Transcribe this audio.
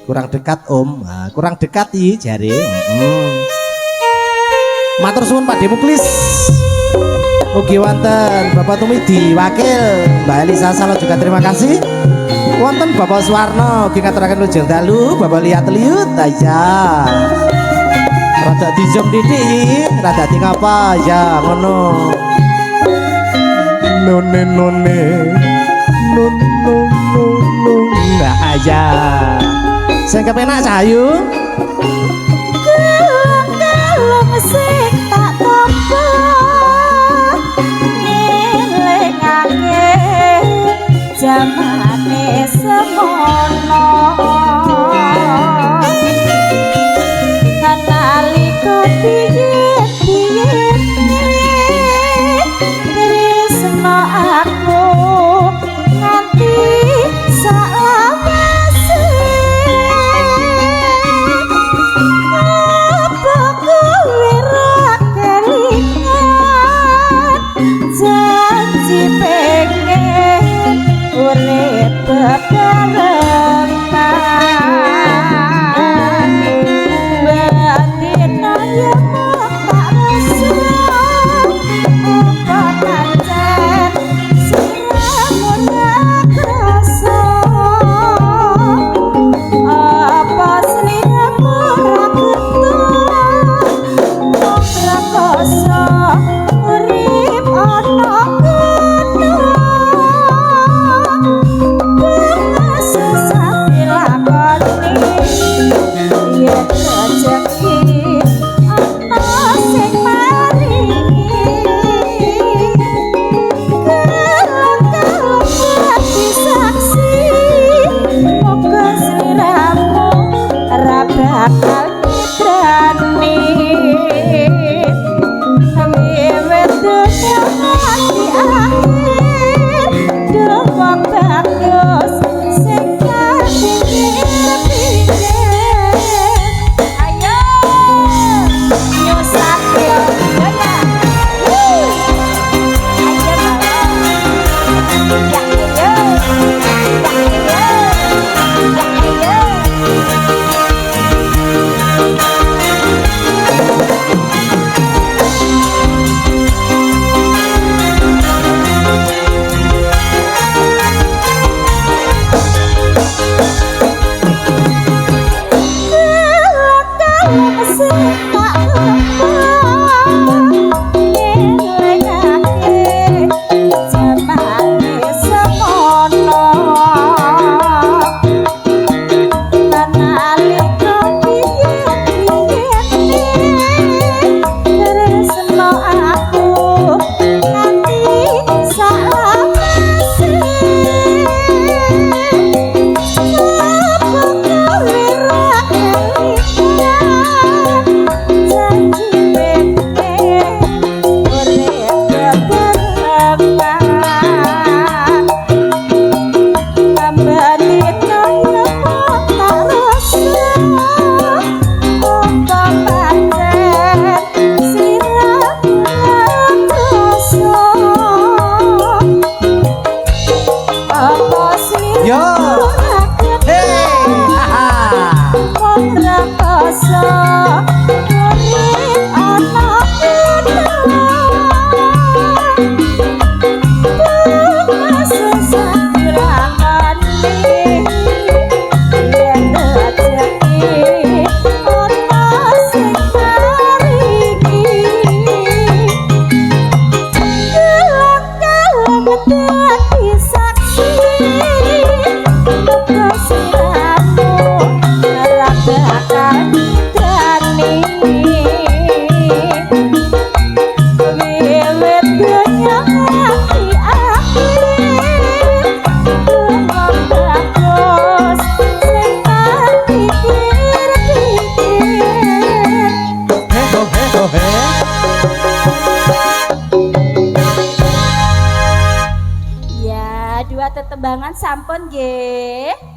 kurang dekat Om, nah, kurang dekat iki jare. Matur suwun Pak Demuklis. Ugi wonten Bapak Tumidi wakil Mbak Elisa Salo juga terima kasih. Wonten Bapak Suwarno ugi ngaturaken lujeng dalu, Bapak lihat liut aja. Rada dijom didik, rada ting apa ya ngono. None none nah aja sing kepenak Cahayu gelong-gelong sing tak tampa ngelingake jamane semono nalika biyen-biyen tresno aku nganti salawase apa kowe ra kelingan janji pengen urip bebarengan batin ayam tak rasa apa pancen siramu ra krasa apa sliramu ra ketut wong ra koso urip ana kono susah dilakoni yen rejeki ana sing maringi gelong-gelong dadi saksi moga sliramu ra bakal ngidrani wiwit dunya nganti akhir doang bagus sing kapikir-pikir ayo nyusah yo ya ayo malam ya dua tetembangan sampun nggih.